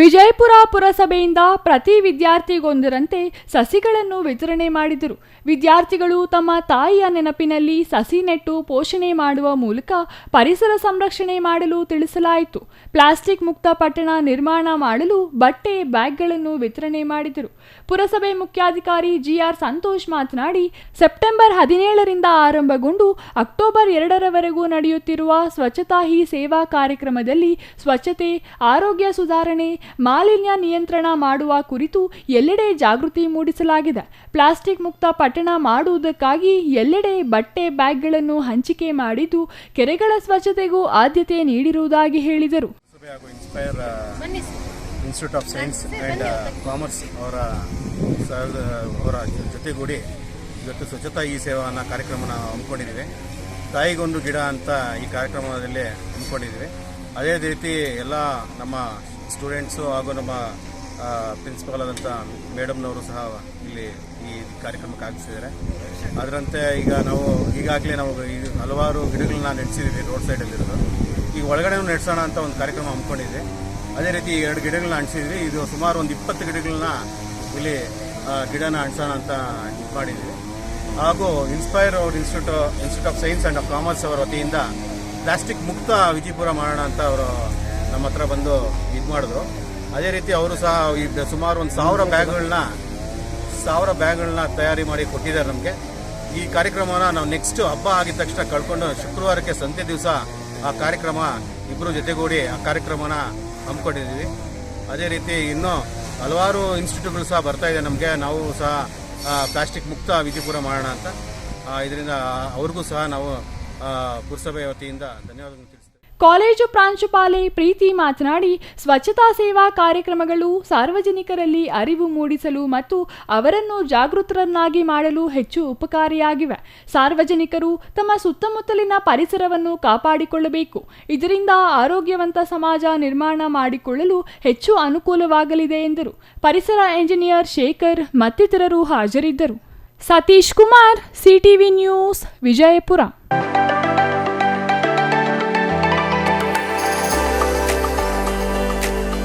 ವಿಜಯಪುರ ಪುರಸಭೆಯಿಂದ ಪ್ರತಿ ವಿದ್ಯಾರ್ಥಿಗೊಂದರಂತೆ ಸಸಿಗಳನ್ನು ವಿತರಣೆ ಮಾಡಿದರು. ವಿದ್ಯಾರ್ಥಿಗಳು ತಮ್ಮ ತಾಯಿಯ ನೆನಪಿನಲ್ಲಿ ಸಸಿ ನೆಟ್ಟು ಪೋಷಣೆ ಮಾಡುವ ಮೂಲಕ ಪರಿಸರ ಸಂರಕ್ಷಣೆ ಮಾಡಲು ತಿಳಿಸಲಾಯಿತು. ಪ್ಲಾಸ್ಟಿಕ್ ಮುಕ್ತ ಪಟ್ಟಣ ನಿರ್ಮಾಣ ಮಾಡಲು ಬಟ್ಟೆ ಬ್ಯಾಗ್ಗಳನ್ನು ವಿತರಣೆ ಮಾಡಿದರು. ಪುರಸಭೆ ಮುಖ್ಯಾಧಿಕಾರಿ ಜಿಆರ್ ಸಂತೋಷ್ ಮಾತನಾಡಿ, ಸೆಪ್ಟೆಂಬರ್ 17ರಿಂದ ಆರಂಭಗೊಂಡು ಅಕ್ಟೋಬರ್ 2ರವರೆಗೂ ನಡೆಯುತ್ತಿರುವ ಸ್ವಚ್ಛತಾ ಹಿ ಸೇವಾ ಕಾರ್ಯಕ್ರಮದಲ್ಲಿ ಸ್ವಚ್ಛತೆ, ಆರೋಗ್ಯ ಸುಧಾರಣೆ, ಮಾಲಿನ್ಯ ನಿಯಂತ್ರಣ ಮಾಡುವ ಕುರಿತು ಎಲ್ಲೆಡೆ ಜಾಗೃತಿ ಮೂಡಿಸಲಾಗಿದೆ. ಪ್ಲಾಸ್ಟಿಕ್ ಮುಕ್ತ ಪಟ್ಟಣ ಮಾಡುವುದಕ್ಕಾಗಿ ಎಲ್ಲೆಡೆ ಬಟ್ಟೆ ಬ್ಯಾಗ್ಗಳನ್ನು ಹಂಚಿಕೆ ಮಾಡಿದ್ದು, ಕೆರೆಗಳ ಸ್ವಚ್ಛತೆಗೂ ಆದ್ಯತೆ ನೀಡಿರುವುದಾಗಿ ಹೇಳಿದರು. Institute of science and commerce ಅವರ ಜೊತೆಗೂಡಿ ಇವತ್ತು ಸ್ವಚ್ಛತಾ ಈ ಸೇವಾ ಅನ್ನೋ ಕಾರ್ಯಕ್ರಮನ ಹಮ್ಮಿಕೊಂಡಿದ್ದೀವಿ. ತಾಯಿಗೊಂದು ಗಿಡ ಅಂತ ಈ ಕಾರ್ಯಕ್ರಮದಲ್ಲಿ ಹಮ್ಮಿಕೊಂಡಿದ್ದೀವಿ. ಅದೇ ರೀತಿ ಎಲ್ಲ ನಮ್ಮ ಸ್ಟೂಡೆಂಟ್ಸು ಹಾಗೂ ನಮ್ಮ ಪ್ರಿನ್ಸಿಪಾಲ್ ಆದಂಥ ಮೇಡಮ್ನವರು ಸಹ ಇಲ್ಲಿ ಈ ಕಾರ್ಯಕ್ರಮಕ್ಕೆ ಆಗಿಸಿದ್ದಾರೆ. ಅದರಂತೆ ಈಗಾಗಲೇ ನಾವು ಹಲವಾರು ಗಿಡಗಳನ್ನ ನೆಡ್ಸಿದ್ದೀವಿ ರೋಡ್ ಸೈಡಲ್ಲಿರೋದು. ಈಗ ಒಳಗಡೆ ನೆಡ್ಸೋಣ ಅಂತ ಒಂದು ಕಾರ್ಯಕ್ರಮ ಹಮ್ಮಿಕೊಂಡಿದ್ವಿ. ಅದೇ ರೀತಿ 2 ಗಿಡಗಳನ್ನ ಅಂಟಿಸಿದ್ವಿ. ಇದು ಸುಮಾರು ಒಂದು 20 ಗಿಡಗಳನ್ನ ಇಲ್ಲಿ ಗಿಡನ ಅಂಟಿಸೋಣ ಅಂತ ಇದು ಮಾಡಿದ್ವಿ. ಹಾಗೂ ಇನ್ಸ್ಪೈರ್ ಅವ್ರ institute of science and commerce ಅವರ ವತಿಯಿಂದ ಪ್ಲಾಸ್ಟಿಕ್ ಮುಕ್ತ ವಿಜಯಪುರ ಮಾಡೋಣ ಅಂತ ಅವರು ನಮ್ಮ ಹತ್ರ ಬಂದು ಇದು ಮಾಡಿದ್ರು. ಅದೇ ರೀತಿ ಅವರು ಸಹ ಸುಮಾರು ಒಂದು 1000 ಬ್ಯಾಗ್ಗಳನ್ನ ತಯಾರಿ ಮಾಡಿ ಕೊಟ್ಟಿದ್ದಾರೆ ನಮಗೆ. ಈ ಕಾರ್ಯಕ್ರಮನ ನಾವು ನೆಕ್ಸ್ಟ್ ಹಬ್ಬ ಆಗಿದ ತಕ್ಷಣ ಕಳ್ಕೊಂಡು ಶುಕ್ರವಾರಕ್ಕೆ ಸಂತೆ ದಿವಸ ಆ ಕಾರ್ಯಕ್ರಮ ಇಬ್ಬರು ಜೊತೆಗೂಡಿ ಆ ಕಾರ್ಯಕ್ರಮನ ಹಮ್ಮಿಕೊಂಡಿದ್ದೀವಿ. ಅದೇ ರೀತಿ ಇನ್ನೂ ಹಲವಾರು ಇನ್ಸ್ಟಿಟ್ಯೂಟ್ಗಳು ಸಹ ಬರ್ತಾ ಇದೆ ನಮಗೆ. ನಾವು ಸಹ ಪ್ಲಾಸ್ಟಿಕ್ ಮುಕ್ತ ವಿಜಯಪುರ ಮಾಡೋಣ ಅಂತ ಇದರಿಂದ ಅವ್ರಿಗೂ ಸಹ ನಾವು ಪುರಸಭೆ ವತಿಯಿಂದ ಧನ್ಯವಾದಗಳು ತಿಳಿಸ್ತೇವೆ. ಕಾಲೇಜು ಪ್ರಾಂಶುಪಾಲೆ ಪ್ರೀತಿ ಮಾತನಾಡಿ, ಸ್ವಚ್ಛತಾ ಸೇವಾ ಕಾರ್ಯಕ್ರಮಗಳು ಸಾರ್ವಜನಿಕರಲ್ಲಿ ಅರಿವು ಮೂಡಿಸಲು ಮತ್ತು ಅವರನ್ನು ಜಾಗೃತರನ್ನಾಗಿ ಮಾಡಲು ಹೆಚ್ಚು ಉಪಕಾರಿಯಾಗಿವೆ. ಸಾರ್ವಜನಿಕರು ತಮ್ಮ ಸುತ್ತಮುತ್ತಲಿನ ಪರಿಸರವನ್ನು ಕಾಪಾಡಿಕೊಳ್ಳಬೇಕು. ಇದರಿಂದ ಆರೋಗ್ಯವಂತ ಸಮಾಜ ನಿರ್ಮಾಣ ಮಾಡಿಕೊಳ್ಳಲು ಹೆಚ್ಚು ಅನುಕೂಲವಾಗಲಿದೆ ಎಂದರು. ಪರಿಸರ ಎಂಜಿನಿಯರ್ ಶೇಖರ್ ಮತ್ತಿತರರು ಹಾಜರಿದ್ದರು. Satish Kumar, CTV news, Vijayapura.